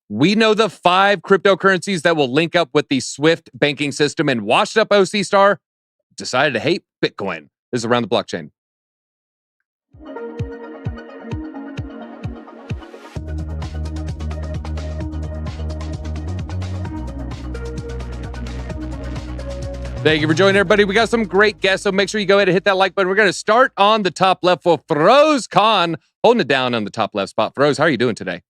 We know the 5 cryptocurrencies that will link up with the Swift banking system, and washed up OC Star decided to hate Bitcoin. This is Around the Blockchain. Thank you for joining, everybody. We got some great guests, so make sure you go ahead and hit that like button. We're going to start on the top left with Firoz Khan, holding it down on the top left spot. Firoz, how are you doing today?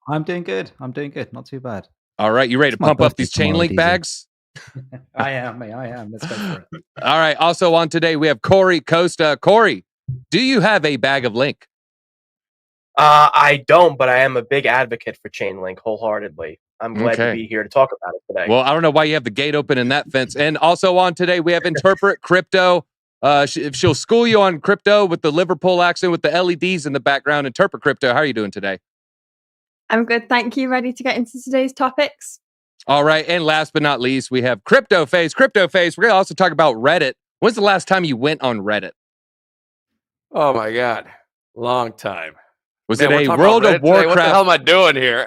I'm doing good. Not too bad. All right, you ready to pump up these Chainlink bags? I am, mate. I am. Let's go for it. All right, also on today, we have Casta. Corey, do you have a bag of Link? I don't, but I am a big advocate for Chainlink wholeheartedly. I'm glad to be here to talk about it today. Well, I don't know why you have the gate open in that fence. And also on today, we have Interpret Crypto. She'll school you on crypto with the Liverpool accent with the LEDs in the background. Interpret Crypto, how are you doing today? I'm good, thank you. Ready to get into today's topics? All right, and last but not least, we have Crypto Face. We're going to also talk about Reddit. When's the last time you went on Reddit? Oh, my God. Long time. Was it a World of Warcraft? What the hell am I doing here?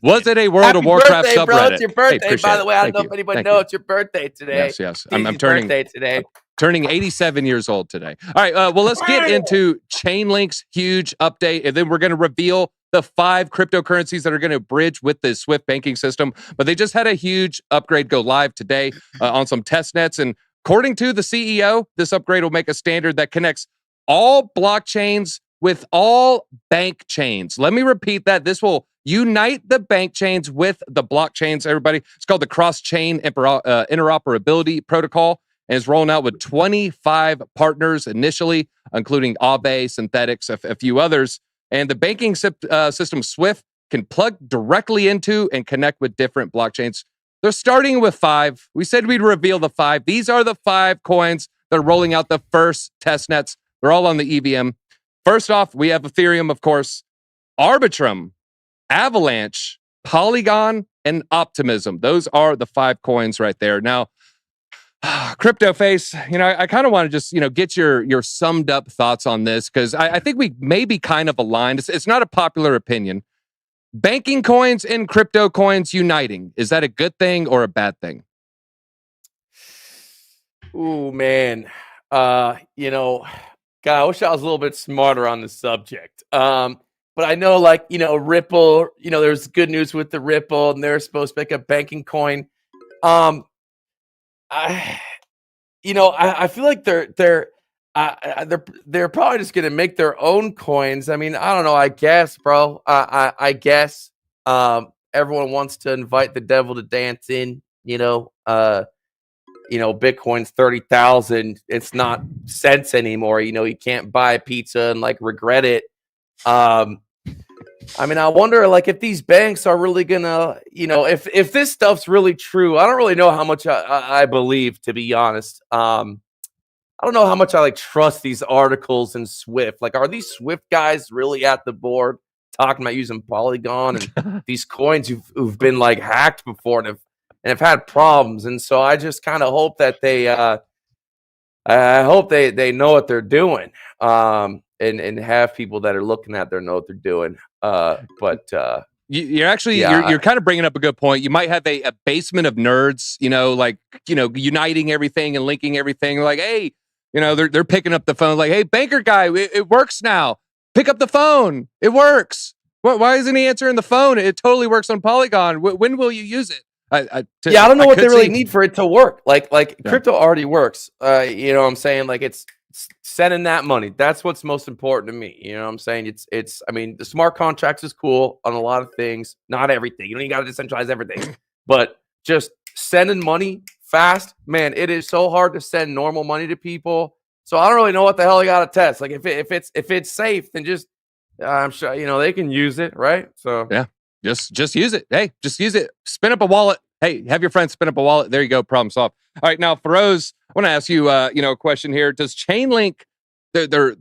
Was it a World of Warcraft birthday, subreddit? Bro. It's your birthday, by the way. I don't know if anybody knows it's your birthday today. Yes. I'm turning 87 years old today. All right, well, let's get into Chainlink's huge update, and then we're going to reveal the 5 cryptocurrencies that are going to bridge with the Swift banking system. But they just had a huge upgrade go live today on some test nets, and according to the CEO, this upgrade will make a standard that connects all blockchains with all bank chains. Let me repeat that. This will unite the bank chains with the blockchains, everybody. It's called the Cross-Chain Interoperability Protocol, and it's rolling out with 25 partners initially, including Aave, Synthetics, a few others. And the banking system Swift can plug directly into and connect with different blockchains. They're starting with 5. We said we'd reveal the 5. These are the 5 coins that are rolling out the first test nets. They're all on the EVM. First off, we have Ethereum, of course, Arbitrum, Avalanche, Polygon, and Optimism. Those are the 5 coins right there. Now, Crypto Face, I kind of want to just, get your summed up thoughts on this, because I think we may be kind of aligned. It's not a popular opinion. Banking coins and crypto coins uniting. Is that a good thing or a bad thing? Ooh, man. God, I wish I was a little bit smarter on the subject. But I know, Ripple, there's good news with the Ripple, and they're supposed to make a banking coin. I feel like they're probably just gonna make their own coins. I mean, I don't know. I guess, bro. I guess everyone wants to invite the devil to dance in. Bitcoin's 30,000. It's not cents anymore. You can't buy a pizza and regret it. I wonder if these banks are really gonna, if this stuff's really true. I don't really know how much I believe, to be honest. I don't know how much I trust these articles in Swift. Are these Swift guys really at the board talking about using Polygon and these coins who've been hacked before and have had problems? And so I just kind of hope that they know what they're doing, and have people that are looking at know what they're doing. You're kind of bringing up a good point. You might have a basement of nerds, uniting everything and linking everything. Hey, they're picking up the phone. Hey, banker guy, it works now. Pick up the phone. It works. Why isn't he answering the phone? It totally works on Polygon. When will you use it? I don't know what they really need for it to work. Crypto already works. You know what I'm saying? It's sending that money. That's what's most important to me. You know what I'm saying? The smart contracts is cool on a lot of things. Not everything. You got to decentralize everything. But just sending money fast, man, it is so hard to send normal money to people. So I don't really know what the hell I got to test. If it's safe, then just I'm sure they can use it, right? So yeah. Just use it. Hey, just use it. Spin up a wallet. Hey, have your friends spin up a wallet. There you go. Problem solved. All right, now, Firoz, I want to ask you, a question here. Does Chainlink, they're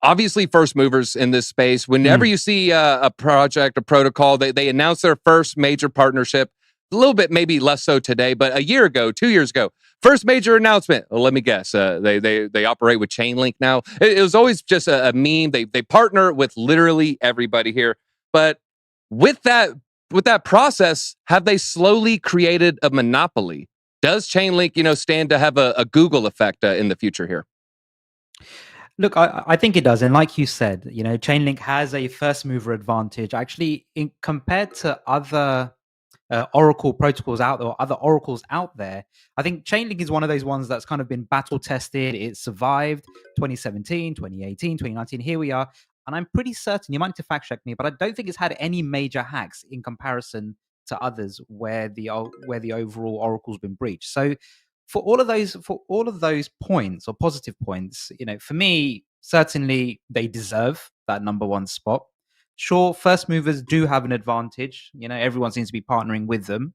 obviously first movers in this space. Whenever you see a project, a protocol, they announce their first major partnership. A little bit maybe less so today, but a year ago, 2 years ago, first major announcement. Well, let me guess. They operate with Chainlink now. It was always just a meme. They partner with literally everybody here, but with that process, have they slowly created a monopoly? Does Chainlink, stand to have a Google effect in the future here? Look, I think it does. And like you said, Chainlink has a first mover advantage. Actually, compared to other Oracle protocols out there, or other oracles out there, I think Chainlink is one of those ones that's kind of been battle tested. It survived 2017, 2018, 2019. Here we are. And I'm pretty certain, you might need to fact check me, but I don't think it's had any major hacks in comparison to others where the overall oracle's been breached. So for all of those points or positive points, for me, certainly they deserve that number one spot. Sure, first movers do have an advantage. Everyone seems to be partnering with them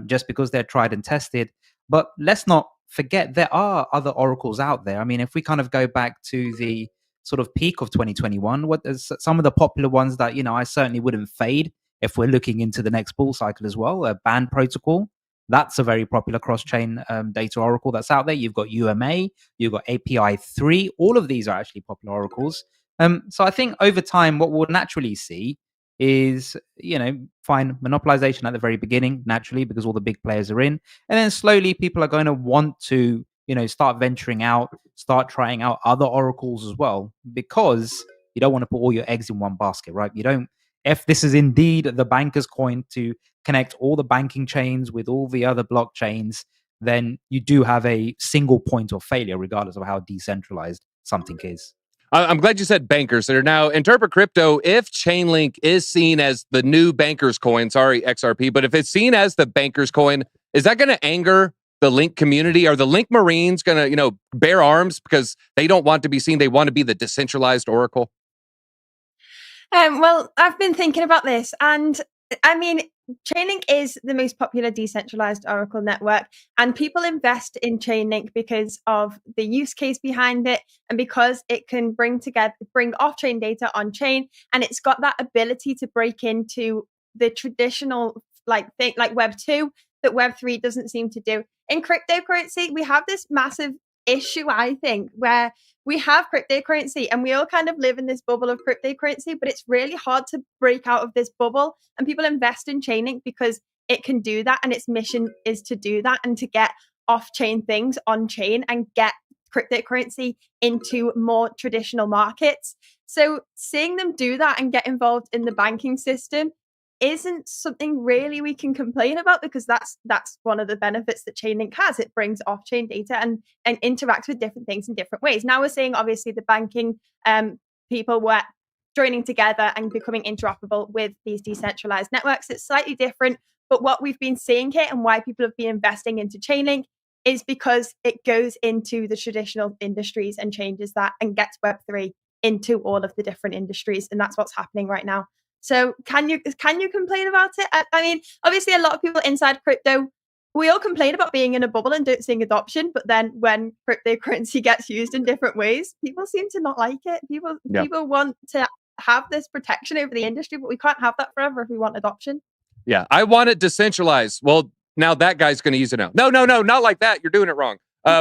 just because they're tried and tested. But let's not forget there are other oracles out there. I mean, if we kind of go back to the sort of peak of 2021, what is some of the popular ones that I certainly wouldn't fade if we're looking into the next bull cycle as well. Band protocol, that's a very popular cross-chain data oracle that's out there. You've got UMA, you've got API 3. All of these are actually popular oracles. So I think over time, what we'll naturally see is, fine monopolization at the very beginning, naturally, because all the big players are in. And then slowly people are going to want to, start venturing out, start trying out other oracles as well, because you don't want to put all your eggs in one basket, right? If this is indeed the banker's coin to connect all the banking chains with all the other blockchains, then you do have a single point of failure, regardless of how decentralized something is. I'm glad you said bankers. That are now Interpret Crypto. If Chainlink is seen as the new banker's coin, sorry, XRP, but if it's seen as the banker's coin, is that going to anger the Link community? Are the Link Marines going to, bear arms because they don't want to be seen? They want to be the decentralized oracle? Well, I've been thinking about this, and I mean, Chainlink is the most popular decentralized Oracle network, and people invest in Chainlink because of the use case behind it, and because it can bring off-chain data on-chain, and it's got that ability to break into the traditional thing like Web 2 that Web 3 doesn't seem to do. In cryptocurrency, we have this massive issue, I think, where we have cryptocurrency and we all kind of live in this bubble of cryptocurrency, but it's really hard to break out of this bubble. And people invest in Chainlink because it can do that. And its mission is to do that and to get off-chain things on-chain and get cryptocurrency into more traditional markets. So seeing them do that and get involved in the banking system isn't something really we can complain about, because that's one of the benefits that Chainlink has. It brings off-chain data and interacts with different things in different ways. Now we're seeing obviously the banking people were joining together and becoming interoperable with these decentralized networks. It's slightly different, but what we've been seeing here and why people have been investing into Chainlink is because it goes into the traditional industries and changes that and gets Web3 into all of the different industries, and that's what's happening right now. So can you complain about it? I mean, obviously a lot of people inside crypto, we all complain about being in a bubble and don't seeing adoption, but then when cryptocurrency gets used in different ways, people seem to not like it. People want to have this protection over the industry, but we can't have that forever if we want adoption. Yeah, I want it decentralized. Well, now that guy's going to use it now. No, not like that. You're doing it wrong.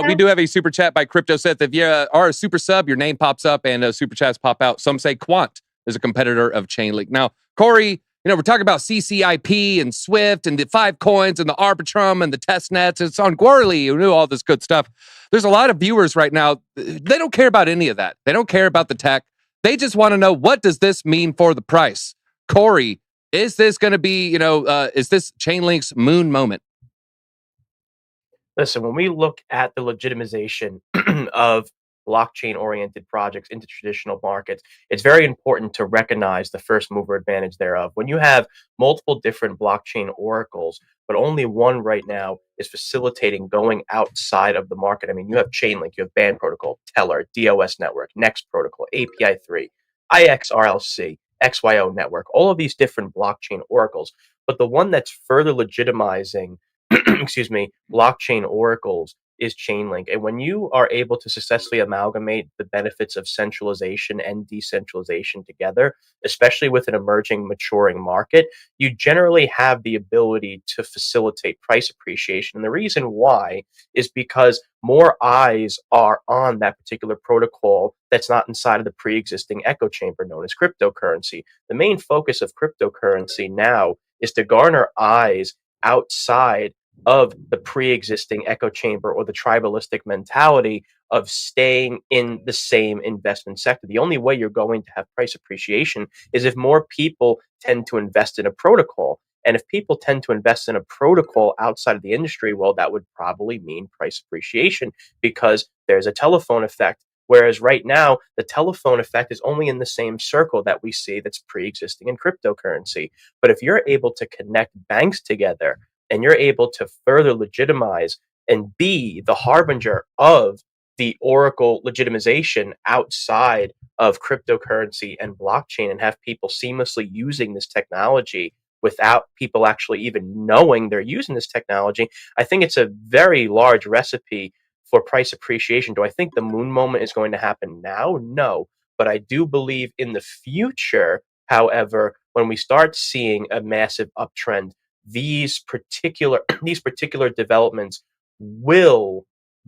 We do have a super chat by Crypto Seth. If you are a super sub, your name pops up and super chats pop out. Some say Quant is a competitor of Chainlink. Now, Corey, we're talking about CCIP and Swift and the 5 coins and the Arbitrum and the test nets. It's on Gorley. You knew all this good stuff. There's a lot of viewers right now. They don't care about any of that. They don't care about the tech. They just want to know, what does this mean for the price? Corey, is this going to be, is this Chainlink's moon moment? Listen, when we look at the legitimization of blockchain-oriented projects into traditional markets, it's very important to recognize the first mover advantage thereof. When you have multiple different blockchain oracles, but only one right now is facilitating going outside of the market. I mean, you have Chainlink, you have Band Protocol, Teller, DOS Network, Next Protocol, API 3, IXRLC, XYO Network, all of these different blockchain oracles. But the one that's further legitimizing blockchain oracles is Chainlink. And when you are able to successfully amalgamate the benefits of centralization and decentralization together, especially with an emerging, maturing market, you generally have the ability to facilitate price appreciation. And the reason why is because more eyes are on that particular protocol that's not inside of the pre-existing echo chamber known as cryptocurrency. The main focus of cryptocurrency now is to garner eyes outside of the pre-existing echo chamber or the tribalistic mentality of staying in the same investment sector. The only way you're going to have price appreciation is if more people tend to invest in a protocol. And if people tend to invest in a protocol outside of the industry, well, that would probably mean price appreciation because there's a telephone effect. Whereas right now, the telephone effect is only in the same circle that we see that's pre-existing in cryptocurrency. But if you're able to connect banks together and you're able to further legitimize and be the harbinger of the Oracle legitimization outside of cryptocurrency and blockchain and have people seamlessly using this technology without people actually even knowing they're using this technology, I think it's a very large recipe for price appreciation. Do I think the moon moment is going to happen now? No. But I do believe in the future, however, when we start seeing a massive uptrend, these particular developments will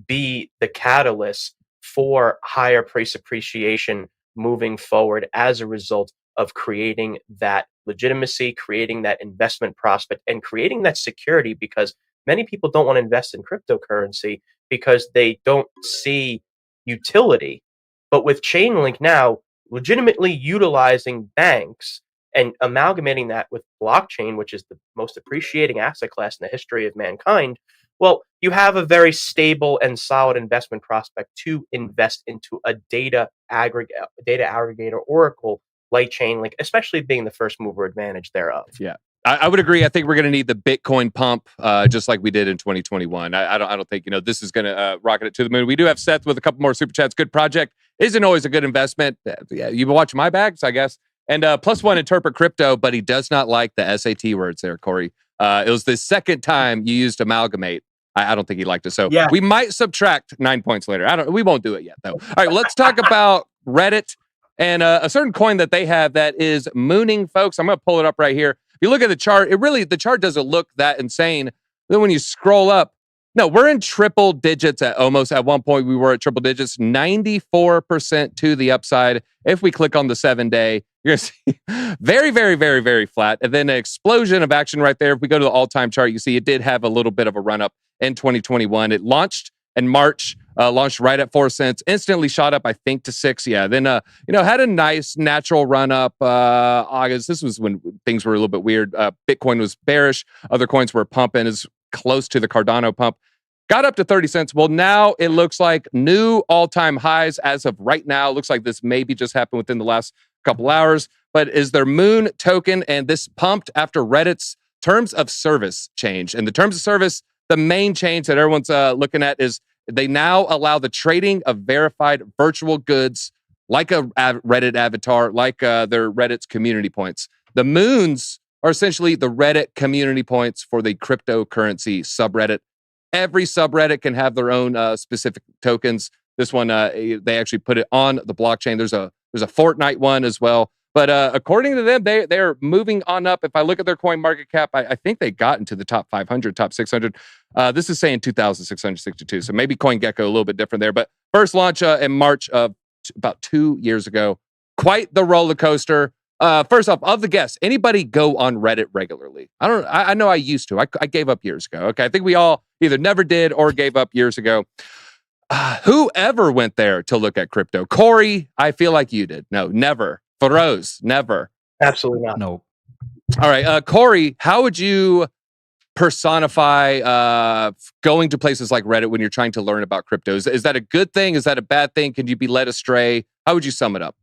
be the catalyst for higher price appreciation moving forward as a result of creating that legitimacy, creating that investment prospect, and creating that security, because many people don't want to invest in cryptocurrency because they don't see utility. But with Chainlink now legitimately utilizing banks and amalgamating that with blockchain, which is the most appreciating asset class in the history of mankind, well, you have a very stable and solid investment prospect to invest into a data aggregator oracle like Chainlink, especially being the first mover advantage thereof. Yeah. I would agree. I think we're going to need the Bitcoin pump, just like we did in 2021. I don't think, this is going to rocket it to the moon. We do have Seth with a couple more super chats. Good project. Isn't always a good investment. Yeah, you've been watching my bags, I guess. And plus one, interpret crypto, but he does not like the SAT words there, Corey. It was the second time you used amalgamate. I don't think he liked it. So yeah, we might subtract 9 points later. We won't do it yet, though. All right, let's talk about Reddit and a certain coin that they have that is mooning, folks. I'm going to pull it up right here. If you look at the chart, the chart doesn't look that insane. Then when you scroll up, no, we're in triple digits at one point we were at triple digits, 94% to the upside. If we click on the 7-day, you're going to see very, very, very, very flat. And then an explosion of action right there. If we go to the all-time chart, you see it did have a little bit of a run up in 2021. It launched in March, launched right at 4 cents, instantly shot up, I think, to 6. Yeah. Then, had a nice natural run up August. This was when things were a little bit weird. Bitcoin was bearish. Other coins were pumping as close to the Cardano pump. Got up to 30 cents. Well, now it looks like new all-time highs as of right now. Looks like this maybe just happened within the last couple hours. But is their Moon token, and this pumped after Reddit's terms of service change. And the terms of service, the main change that everyone's looking at is they now allow the trading of verified virtual goods like a Reddit avatar, like their Reddit's community points. The Moons are essentially the Reddit community points for the cryptocurrency subreddit. Every subreddit can have their own specific tokens. This one, they actually put it on the blockchain. There's a Fortnite one as well. But according to them, they're moving on up. If I look at their coin market cap, I think they got into the top 500, top 600. This is saying 2,662. So maybe CoinGecko a little bit different there. But first launch in March of about 2 years ago. Quite the roller coaster. First off, of the guests, anybody go on Reddit regularly? I know I used to. I gave up years ago. Okay, I think we all either never did or gave up years ago. Whoever went there to look at crypto? Corey, I feel like you did. No, never. Firoz, never. Absolutely not. No. All right, Corey, how would you personify going to places like Reddit when you're trying to learn about cryptos? Is that a good thing? Is that a bad thing? Can you be led astray? How would you sum it up?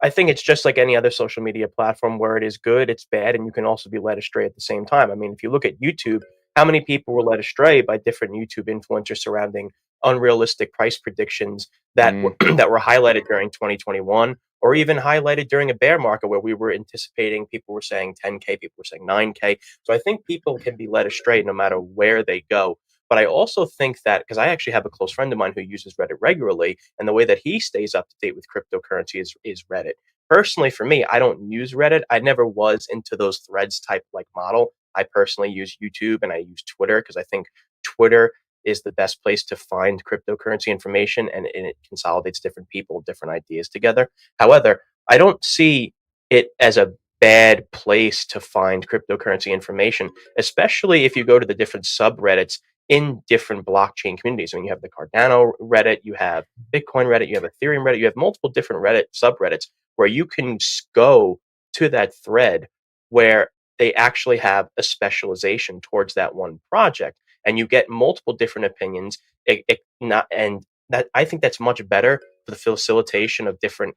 I think it's just like any other social media platform where it is good, it's bad, and you can also be led astray at the same time. I mean, if you look at YouTube, how many people were led astray by different YouTube influencers surrounding unrealistic price predictions that that were highlighted during 2021, or even highlighted during a bear market where we were anticipating, people were saying 10K, people were saying 9K. So I think people can be led astray no matter where they go. But I also think that, because I actually have a close friend of mine who uses Reddit regularly, and the way that he stays up to date with cryptocurrency is Reddit. Personally, for me, I don't use Reddit. I never was into those threads type like model. I personally use YouTube and I use Twitter because I think Twitter is the best place to find cryptocurrency information, and it consolidates different people, different ideas together. However, I don't see it as a bad place to find cryptocurrency information, especially if you go to the different subreddits in different blockchain communities. I mean, you have the Cardano Reddit, you have Bitcoin Reddit, you have Ethereum Reddit, you have multiple different Reddit subreddits where you can go to that thread where they actually have a specialization towards that one project, and you get multiple different opinions. And that, I think that's much better for the facilitation of different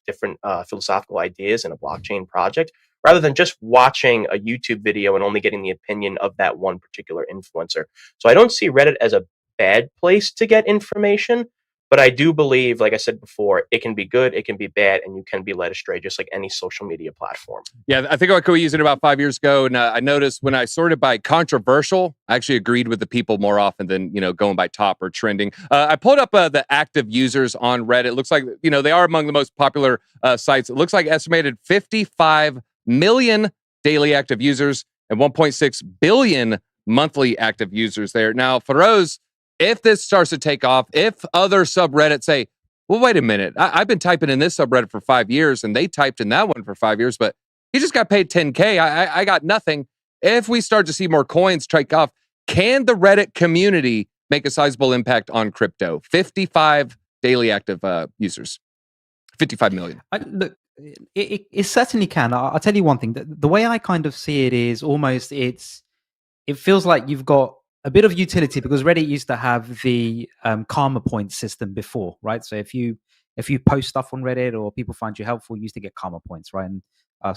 different philosophical ideas in a blockchain project, rather than just watching a YouTube video and only getting the opinion of that one particular influencer. So I don't see Reddit as a bad place to get information, but I do believe, like I said before, it can be good, it can be bad, and you can be led astray, just like any social media platform. Yeah, I think I could use it about 5 years ago, and I noticed when I sorted by controversial, I actually agreed with the people more often than going by top or trending. I pulled up the active users on Reddit. It looks like they are among the most popular sites. It looks like estimated 55 million daily active users and 1.6 billion monthly active users there. Now, Firoz, if this starts to take off, if other subreddits say, well, wait a minute, I've been typing in this subreddit for 5 years and they typed in that one for 5 years, but he just got paid $10K. I got nothing. If we start to see more coins take off, can the Reddit community make a sizable impact on crypto? 55 daily active users, 55 million. Look, it certainly can. I'll tell you one thing. The way I kind of see it is almost it feels like you've got a bit of utility, because Reddit used to have the karma point system before, right? So if you post stuff on Reddit or people find you helpful, you used to get karma points, right? And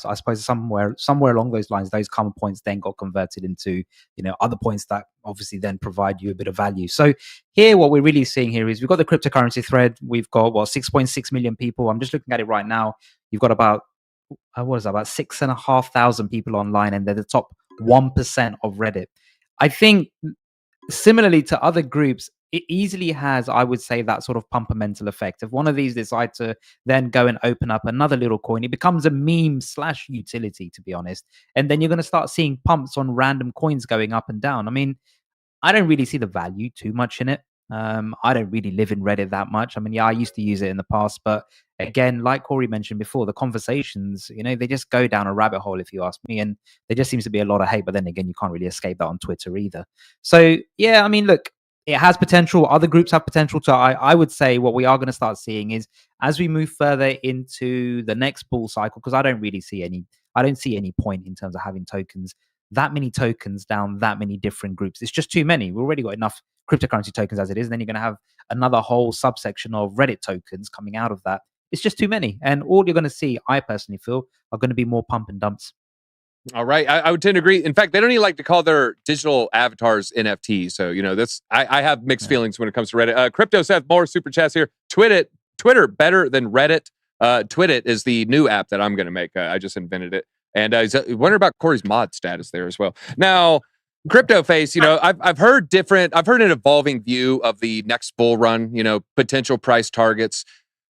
so I suppose somewhere along those lines, those karma points then got converted into other points that obviously then provide you a bit of value. So here, what we're really seeing here is we've got the cryptocurrency thread. We've got 6.6 million people. I'm just looking at it right now. You've got about 6,500 people online, and they're the top 1% of Reddit. I think similarly to other groups, it easily has, I would say, that sort of pumper mental effect. If one of these decide to then go and open up another little coin, it becomes a meme / utility, to be honest. And then you're going to start seeing pumps on random coins going up and down. I mean, I don't really see the value too much in it. I don't really live in Reddit that much. I mean, yeah, I used to use it in the past, but again, like Corey mentioned before, the conversations, they just go down a rabbit hole, if you ask me, and there just seems to be a lot of hate. But then again, you can't really escape that on Twitter either. So yeah, I mean, look, it has potential. Other groups have potential. So I would say what we are going to start seeing is, as we move further into the next bull cycle, because I don't see any point in terms of having that many tokens down that many different groups. It's just too many. We've already got enough cryptocurrency tokens as it is. And then you're going to have another whole subsection of Reddit tokens coming out of that. It's just too many. And all you're going to see, I personally feel, are going to be more pump and dumps. All right. I would tend to agree. In fact, they don't even like to call their digital avatars NFTs. So, I have mixed feelings when it comes to Reddit. Crypto Seth, more super chats here. Twitter better than Reddit. Twittit is the new app that I'm going to make. I just invented it. And I wonder about Corey's mod status there as well. Now, Crypto Face, I've heard an evolving view of the next bull run, potential price targets.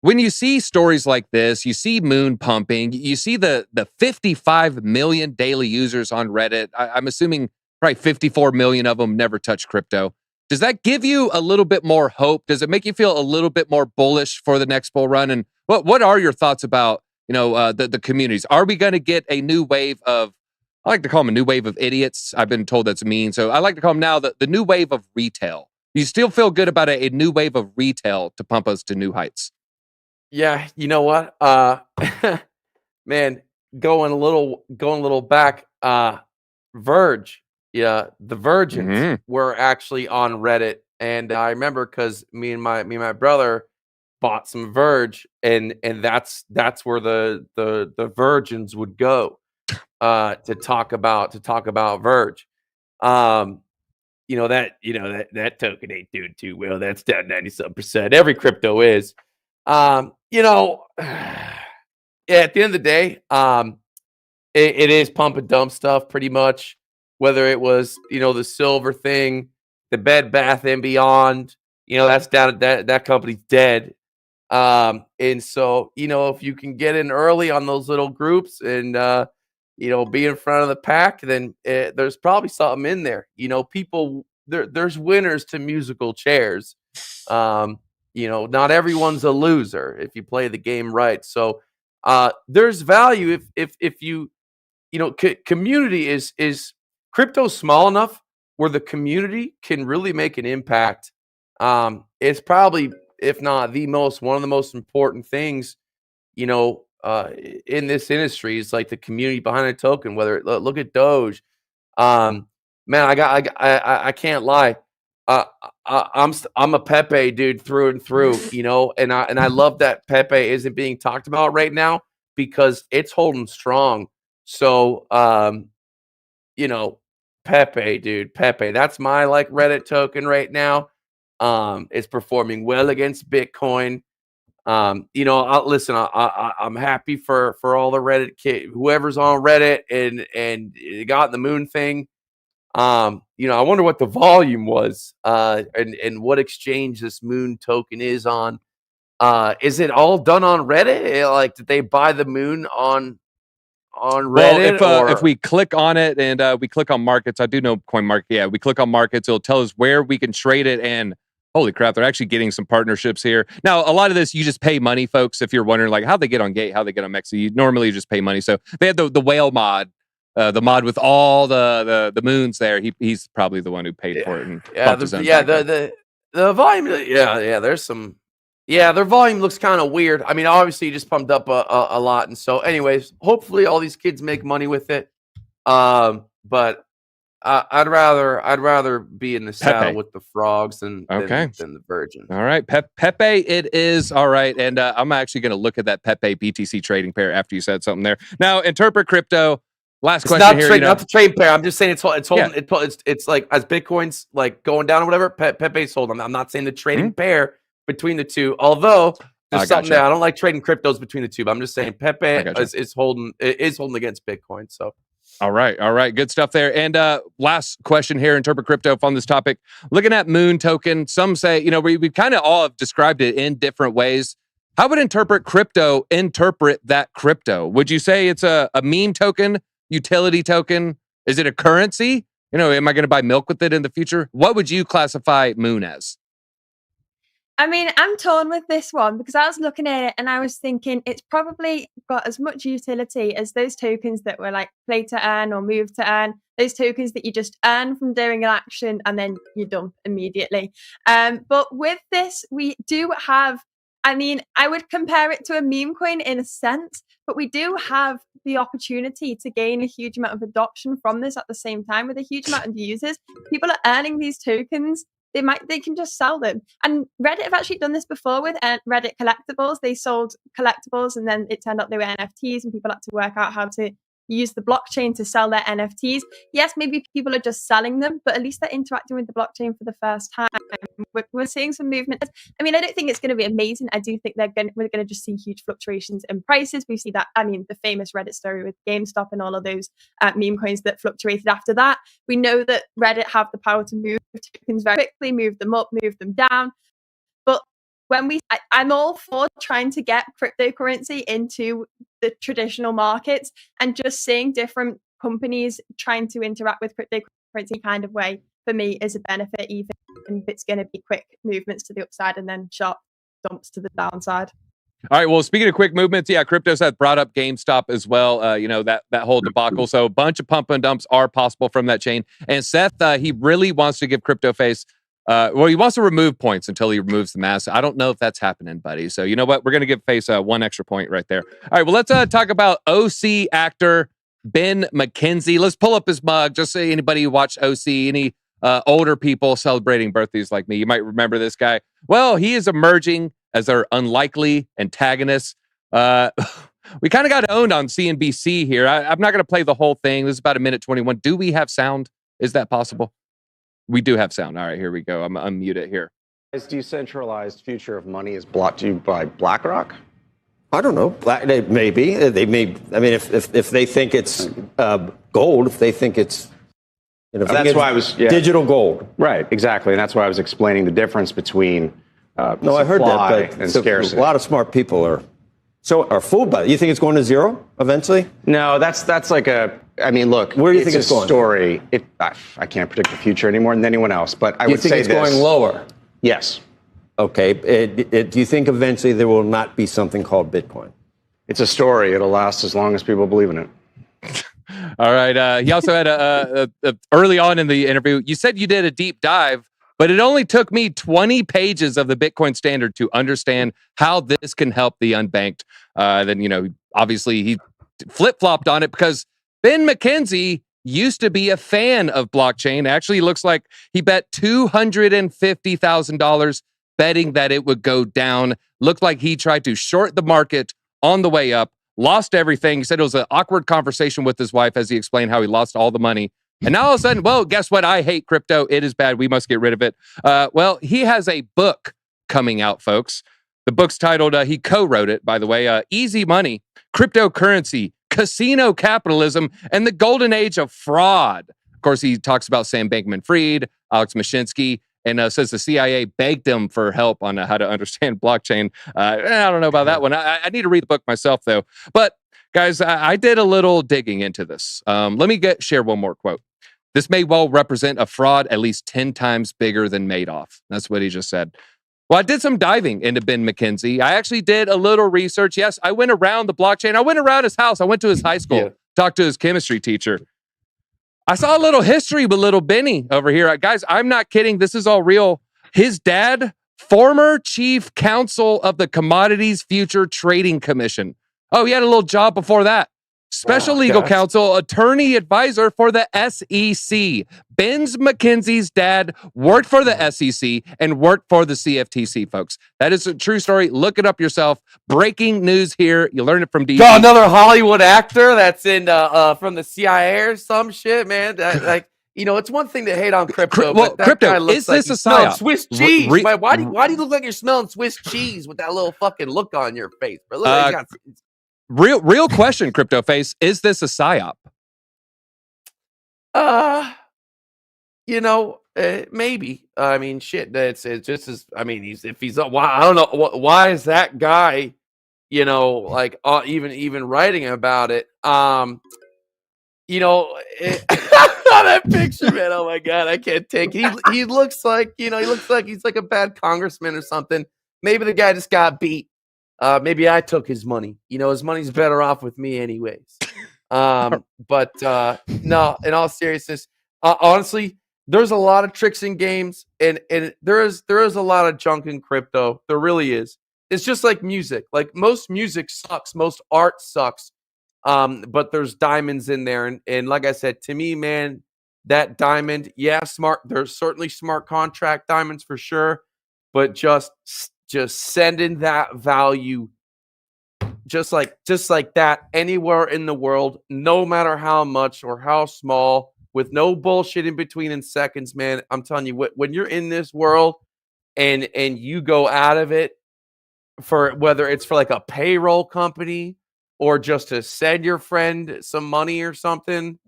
When you see stories like this, you see moon pumping, you see the 55 million daily users on Reddit. I'm assuming probably 54 million of them never touch crypto. Does that give you a little bit more hope? Does it make you feel a little bit more bullish for the next bull run? And what are your thoughts about the communities? Are we going to get a new wave of, I like to call them a new wave of idiots. I've been told that's mean. So I like to call them now the new wave of retail. You still feel good about a new wave of retail to pump us to new heights? Yeah, you know what? Man, going a little back, Verge. Yeah, the Virgins were actually on Reddit. And I remember because me and my brother bought some Verge, and that's where the Virgins would go to talk about Verge. That token ain't doing too well. That's down 97%. Every crypto is. At the end of the day, it is pump and dump stuff pretty much. whether it was, the silver thing, the Bed Bath and Beyond, that's down, that company's dead. And so, if you can get in early on those little groups and, be in front of the pack, then there's probably something in there. People, there's winners to musical chairs. Not everyone's a loser if you play the game right. So there's value if you, community is crypto small enough where the community can really make an impact. It's probably, if not one of the most important things, in this industry is like the community behind a token. Whether look at Doge, man, I can't lie. I'm a Pepe dude through and through, and I love that Pepe isn't being talked about right now because it's holding strong. So, Pepe, dude, Pepe, that's my like Reddit token right now. It's performing well against Bitcoin. Listen, I'm happy for all the Reddit whoever's on Reddit and got the moon thing. I wonder what the volume was, and what exchange this moon token is on. Is it all done on Reddit? Like, did they buy the moon on Reddit? Well, if we click on it and we click on markets, I do know coin market. Yeah, we click on markets, it'll tell us where we can trade it. And holy crap, they're actually getting some partnerships here. Now, a lot of this, you just pay money, folks. If you're wondering like how they get on Gate, how they get on Mexi, you normally just pay money. So they have the whale mod. The mod with all the moons there. He's probably the one who paid for it. And the volume. There's some. Yeah, their volume looks kind of weird. I mean, obviously, you just pumped up a lot, and so, anyways, hopefully, all these kids make money with it. But I'd rather be in the saddle with the frogs than the Virgin. All right, Pepe, it is all right, and I'm actually going to look at that Pepe BTC trading pair after you said something there. Now, interpret crypto. Last question here. Not the trade pair. I'm just saying it's holding. Yeah. It's like as Bitcoin's like going down or whatever. Pepe's holding. I'm not saying the trading pair between the two. Although there's something there. I don't like trading cryptos between the two. But I'm just saying Pepe is holding against Bitcoin. So. All right. Good stuff there. And last question here. Interpret crypto on this topic. Looking at Moon token. Some say we kind of all have described it in different ways. How would interpret crypto interpret that crypto? Would you say it's a meme token? Utility token? Is it a currency? Am I going to buy milk with it in the future? What would you classify Moon as? I mean, I'm torn with this one because I was looking at it and I was thinking it's probably got as much utility as those tokens that were like play to earn or move to earn, those tokens that you just earn from doing an action and then you dump immediately. But with this, we do have, I would compare it to a meme coin in a sense, but we do have the opportunity to gain a huge amount of adoption from this at the same time with a huge amount of users. People are earning these tokens. They can just sell them. And Reddit have actually done this before with Reddit collectibles. They sold collectibles and then it turned out they were NFTs and people had to work out how to use the blockchain to sell their NFTs. Yes, maybe people are just selling them, but at least they're interacting with the blockchain for the first time. We're seeing some movement. I don't think it's going to be amazing. I do think we're going to just see huge fluctuations in prices. We see that, the famous Reddit story with GameStop and all of those meme coins that fluctuated after that. We know that Reddit have the power to move tokens very quickly, move them up, move them down. But I'm all for trying to get cryptocurrency into the traditional markets and just seeing different companies trying to interact with cryptocurrency kind of way for me is a benefit, even if it's going to be quick movements to the upside and then sharp dumps to the downside. All right. Well, speaking of quick movements, Cryptos had brought up GameStop as well. That whole debacle. So a bunch of pump and dumps are possible from that chain. And Seth, he really wants to give CryptoFace. He wants to remove points until he removes the mask. I don't know if that's happening, buddy. So you know what? We're going to give Face one extra point right there. All right. Well, let's talk about OC actor Ben McKenzie. Let's pull up his mug. Just say anybody who watched OC, any older people celebrating birthdays like me, you might remember this guy. Well, he is emerging as their unlikely antagonist. We kind of got owned on CNBC here. I'm not going to play the whole thing. This is about 1:21. Do we have sound? Is that possible? We do have sound. All right, here we go. I'm unmute it here. This decentralized future of money is brought to you by BlackRock? I don't know. Maybe. They may. If they think it's gold, if they think it's And if That's why I was digital gold. Right, exactly, and that's why I was explaining the difference between No, I heard supply that, but and so scarcity. a lot of smart people are fooled by it. You think it's going to zero eventually? No, that's like a. I mean, look, Where do you think a it's going? Story. I can't predict the future any more than anyone else, but I You would think say it's this. going lower? Yes, Okay. Do you think eventually there will not be something called Bitcoin? it's a story. It'll last as long as people believe in it. All right. He also had a early on in the interview, you said you did a deep dive, but it only took me 20 pages of the Bitcoin standard to understand how this can help the unbanked. Then, obviously he flip-flopped on it because Ben McKenzie used to be a fan of blockchain. Actually, looks like he bet $250,000 betting that it would go down. Looked like he tried to short the market on the way up, lost everything. He said it was an awkward conversation with his wife as he explained how he lost all the money. And now all of a sudden, well, guess what? I hate crypto. It is bad. We must get rid of it. Well, he has a book coming out, folks. The book's titled, he co-wrote it, by the way, Easy Money, Cryptocurrency, Casino Capitalism, and the Golden Age of Fraud. Of course, he talks about Sam Bankman-Fried, Alex Mashinsky, and says the CIA begged him for help on how to understand blockchain. I don't know about that one. I need to read the book myself, though. But guys, I did a little digging into this. Let me share one more quote. This may well represent a fraud at least 10 times bigger than Madoff. That's what he just said. Well, I did some diving into Ben McKenzie. I actually did a little research. Yes, I went around the blockchain. I went around his house. I went to his high school, talked to his chemistry teacher. I saw a little history with little Benny over here. Guys, I'm not kidding. This is all real. His dad, former chief counsel of the Commodities Future Trading Commission. Oh, he had a little job before that. Special legal counsel, attorney advisor for the SEC. Ben McKenzie's dad worked for the SEC and worked for the CFTC, folks. That is a true story. Look it up yourself. Breaking news here. You learn it from DC. Another Hollywood actor that's in from the CIA or some shit, man. It's one thing to hate on crypto. But that crypto, guy looks is like this a he's smelling psyop? Swiss cheese? Why do you look like you're smelling Swiss cheese with that little fucking look on your face? Bro? Look, Real question, Crypto Face. Is this a psyop? Maybe. I mean, shit. It's just as. I mean, why? I don't know. Why is that guy? Even writing about it. That picture, man. Oh my god, I can't take it. He looks like he's like a bad congressman or something. Maybe the guy just got beat. Maybe I took his money. His money's better off with me anyways. No, in all seriousness, honestly, there's a lot of tricks in games, and there is a lot of junk in crypto. There really is. It's just like music. Like most music sucks, most art sucks. But there's diamonds in there, and like I said, to me, man, that diamond, smart. There's certainly smart contract diamonds for sure, but just sending that value just like that anywhere in the world, no matter how much or how small, with no bullshit in between in seconds, man. I'm telling you, when you're in this world and you go out of it for whether it's for like a payroll company or just to send your friend some money or something,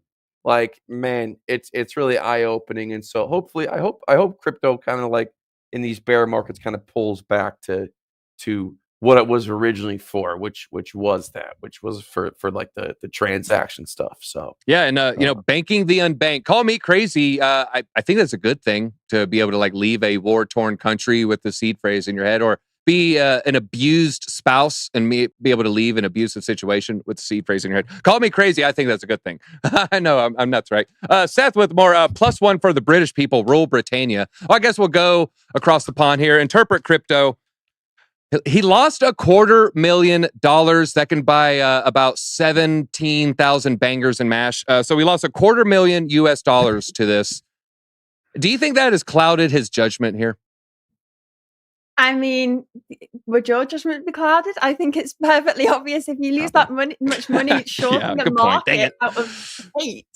like, man, it's really eye-opening. And so hopefully I hope crypto kind of like in these bear markets kind of pulls back to what it was originally for, which was for like the transaction stuff. So yeah, and banking the unbanked. Call me crazy. I think that's a good thing to be able to like leave a war-torn country with the seed phrase in your head, or be an abused spouse and be able to leave an abusive situation with the seed phrase in your head. Call me crazy. I think that's a good thing. I know I'm nuts, right? Seth with more +1 for the British people. Rule Britannia. Well, I guess we'll go across the pond here. Interpret crypto. He lost $250,000. That can buy about 17,000 bangers and mash. So he lost $250,000 US to this. Do you think that has clouded his judgment here? I mean, would your judgment be clouded? I think it's perfectly obvious if you lose that much money shorting the market out of hate.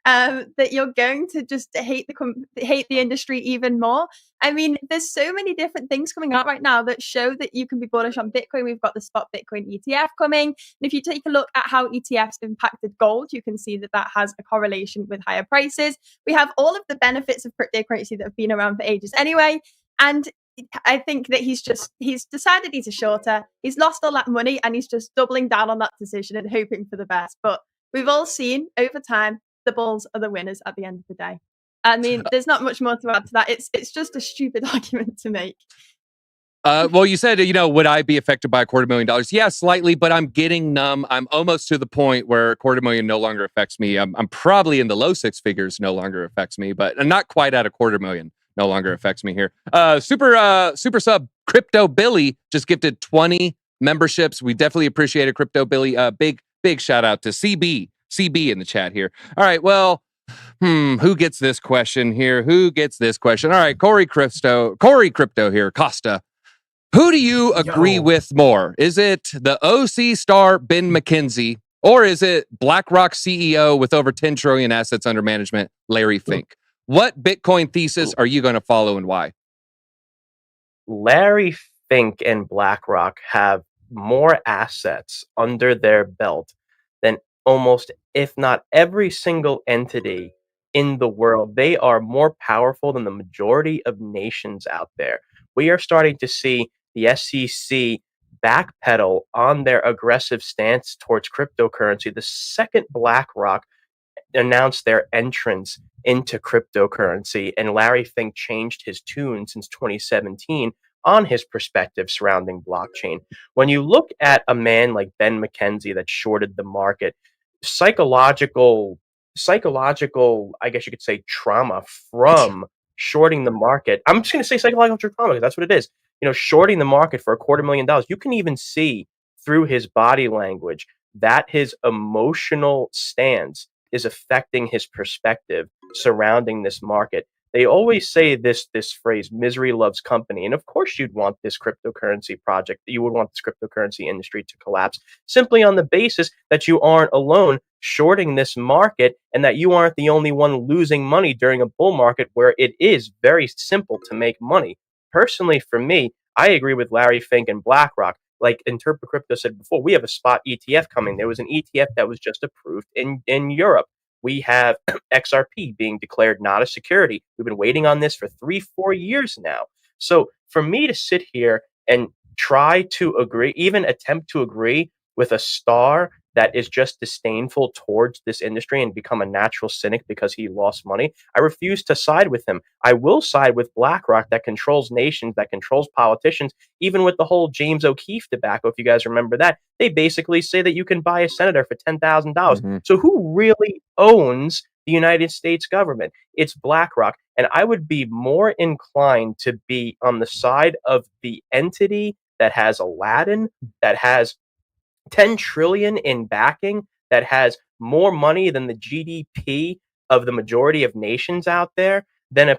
that you're going to just hate the industry even more. I mean, there's so many different things coming out right now that show that you can be bullish on Bitcoin. We've got the spot Bitcoin ETF coming. And if you take a look at how ETFs impacted gold, you can see that that has a correlation with higher prices. We have all of the benefits of cryptocurrency that have been around for ages anyway. And I think that he's decided he's a shorter. He's lost all that money and he's just doubling down on that decision and hoping for the best. But we've all seen over time, the bulls are the winners at the end of the day. I mean, there's not much more to add to that. It's just a stupid argument to make. Well, you said, would I be affected by $250,000? Yeah, slightly, but I'm getting numb. I'm almost to the point where $250,000 no longer affects me. I'm probably in the low six figures, no longer affects me, but I'm not quite at $250,000. No longer affects me here. Super sub Crypto Billy just gifted 20 memberships. We definitely appreciate it, Crypto Billy. Big shout out to CB in the chat here. All right, well, who gets this question here? All right, Corey Crypto here, Casta. Who do you agree with more? Is it the OC star Ben McKenzie, or is it BlackRock CEO with over 10 trillion assets under management, Larry Fink? What Bitcoin thesis are you going to follow and why? Larry Fink and BlackRock have more assets under their belt than almost, if not every single entity in the world. They are more powerful than the majority of nations out there. We are starting to see the SEC backpedal on their aggressive stance towards cryptocurrency. The second BlackRock announced their entrance into cryptocurrency, and Larry Fink changed his tune since 2017 on his perspective surrounding blockchain. When you look at a man like Ben McKenzie that shorted the market, psychological, I guess you could say, trauma from shorting the market. I'm just going to say psychological trauma because that's what it is. Shorting the market for $250,000. You can even see through his body language that his emotional stance is affecting his perspective surrounding this market. They always say this phrase, misery loves company. And of course you'd want this cryptocurrency project, you would want this cryptocurrency industry to collapse simply on the basis that you aren't alone shorting this market and that you aren't the only one losing money during a bull market where it is very simple to make money. Personally, for me, I agree with Larry Fink and BlackRock. Like Interpret Crypto said before, we have a spot ETF coming. There was an ETF that was just approved in Europe. We have XRP being declared not a security. We've been waiting on this for 3-4 years now. So for me to sit here and try to agree, even attempt to agree with a star that is just disdainful towards this industry and become a natural cynic because he lost money, I refuse to side with him. I will side with BlackRock that controls nations, that controls politicians, even with the whole James O'Keefe debacle, if you guys remember that. They basically say that you can buy a senator for $10,000. Mm-hmm. So who really owns the United States government? It's BlackRock. And I would be more inclined to be on the side of the entity that has Aladdin, that has 10 trillion in backing, that has more money than the GDP of the majority of nations out there, than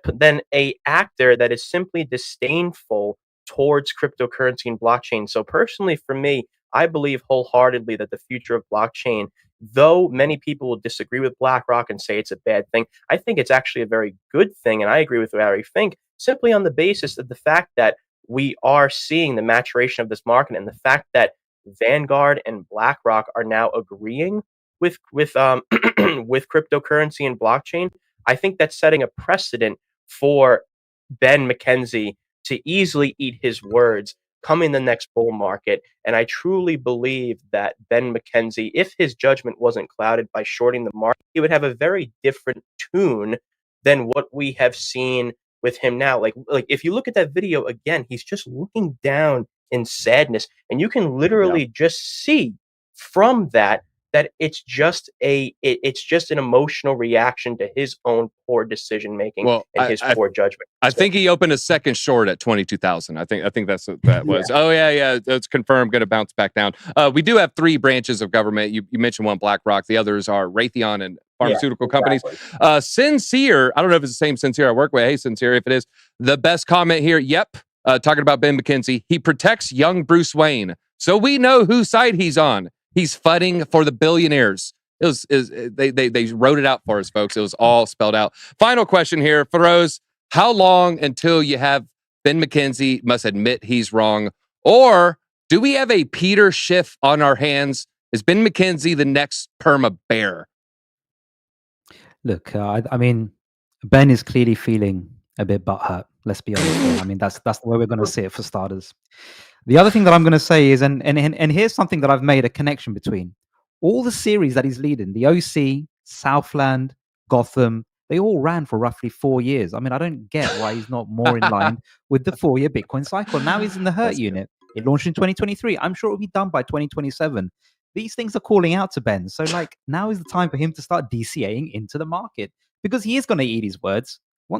a actor that is simply disdainful towards cryptocurrency and blockchain. So personally, for me, I believe wholeheartedly that the future of blockchain, though many people will disagree with BlackRock and say it's a bad thing, I think it's actually a very good thing. And I agree with Larry Fink simply on the basis of the fact that we are seeing the maturation of this market and the fact that Vanguard and BlackRock are now agreeing with cryptocurrency and blockchain. I think that's setting a precedent for Ben McKenzie to easily eat his words come in the next bull market. And I truly believe that Ben McKenzie, if his judgment wasn't clouded by shorting the market, he would have a very different tune than what we have seen with him now. Like if you look at that video again, he's just looking down in sadness, and you can literally just see from that it's just an emotional reaction to his own poor decision making and his poor judgment. I think he opened a second short at 22,000. I think that's what that was. Oh yeah, it's confirmed. Going to bounce back down. We do have 3 branches of government. You mentioned one, BlackRock. The others are Raytheon and pharmaceutical companies. Sincere, I don't know if it's the same Sincere I work with. Hey, Sincere, if it is, the best comment here. Yep. Talking about Ben McKenzie, he protects young Bruce Wayne, so we know whose side he's on. He's fighting for the billionaires. They wrote it out for us, folks. It was all spelled out. Final question here, Firoz. How long until you have Ben McKenzie must admit he's wrong? Or do we have a Peter Schiff on our hands? Is Ben McKenzie the next perma bear? Look, I mean, Ben is clearly feeling a bit butthurt. Let's be honest. I mean, that's the way we're going to see it for starters. The other thing that I'm going to say is, and here's something that I've made a connection between all the series that he's leading: the OC, Southland, Gotham. They all ran for roughly 4 years. I mean, I don't get why he's not more in line with the 4-year Bitcoin cycle. Now he's in the hurt unit. It launched in 2023. I'm sure it'll be done by 2027. These things are calling out to Ben. So, like, now is the time for him to start DCAing into the market, because he is going to eat his words. We're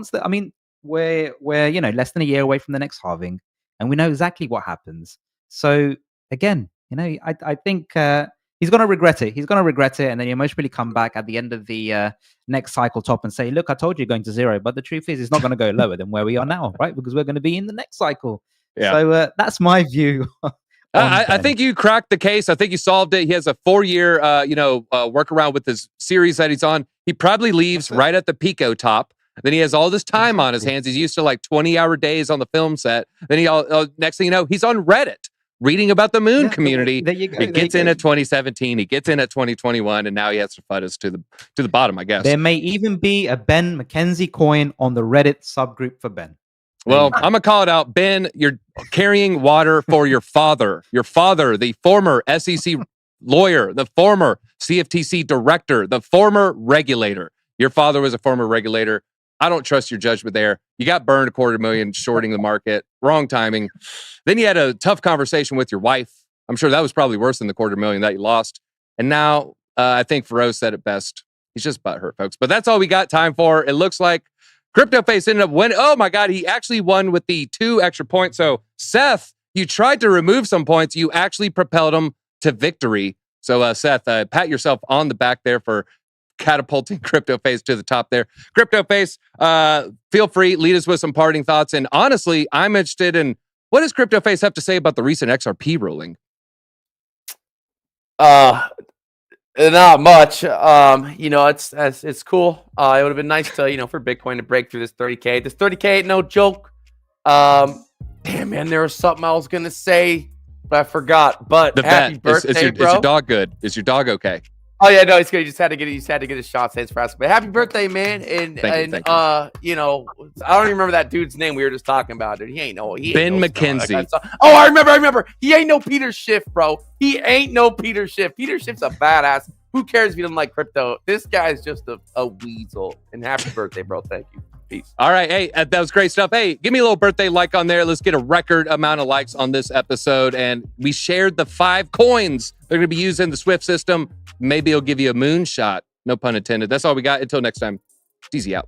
less than a year away from the next halving, and we know exactly what happens. So again, I think he's going to regret it. He's going to regret it, and then he'll most probably come back at the end of the next cycle top and say, "Look, I told you you're going to zero." But the truth is, it's not going to go lower than where we are now, right? Because we're going to be in the next cycle. Yeah. So that's my view. I think you cracked the case. I think you solved it. He has a 4-year, workaround with his series that he's on. He probably leaves right at the Pico top. Then he has all this time on his hands. He's used to like 20-hour days on the film set. Then next thing you know, he's on Reddit reading about the moon community. There you go. He gets in at 2017. He gets in at 2021, and now he has to fight us to the bottom, I guess. There may even be a Ben McKenzie coin on the Reddit subgroup for Ben. Well, I'm gonna call it out, Ben. You're carrying water for your father. Your father, the former SEC lawyer, the former CFTC director, the former regulator. Your father was a former regulator. I don't trust your judgment there. You got burned $250,000 shorting the market. Wrong timing. Then you had a tough conversation with your wife. I'm sure that was probably worse than the $250,000 that you lost. And now I think Firoz said it best. He's just butthurt, folks. But that's all we got time for. It looks like CryptoFace ended up winning. Oh my God, he actually won with the 2 extra points. So Seth, you tried to remove some points. You actually propelled him to victory. So Seth, pat yourself on the back there for catapulting CryptoFace to the top there. CryptoFace, feel free, lead us with some parting thoughts. And honestly, I'm interested in, what does CryptoFace have to say about the recent XRP ruling? Not much. It's cool. It would have been nice to, for Bitcoin to break through this 30K. This 30K ain't no joke. Damn, man, there was something I was gonna say, but I forgot. But happy birthday, bro. Is your dog good? Is your dog okay? Oh yeah, no, he's good. He just had to get his shots. Thanks for asking. But happy birthday, man! And thank you. I don't even remember that dude's name we were just talking about. Dude, Ben McKenzie. Oh, I remember. He ain't no Peter Schiff, bro. He ain't no Peter Schiff. Peter Schiff's a badass. Who cares if you don't like crypto? This guy's just a weasel. And happy birthday, bro. Thank you. Peace. All right. Hey, that was great stuff. Hey, give me a little birthday like on there. Let's get a record amount of likes on this episode. And we shared the 5 coins they're going to be used in the Swift system. Maybe it'll give you a moonshot. No pun intended. That's all we got. Until next time. Easy out.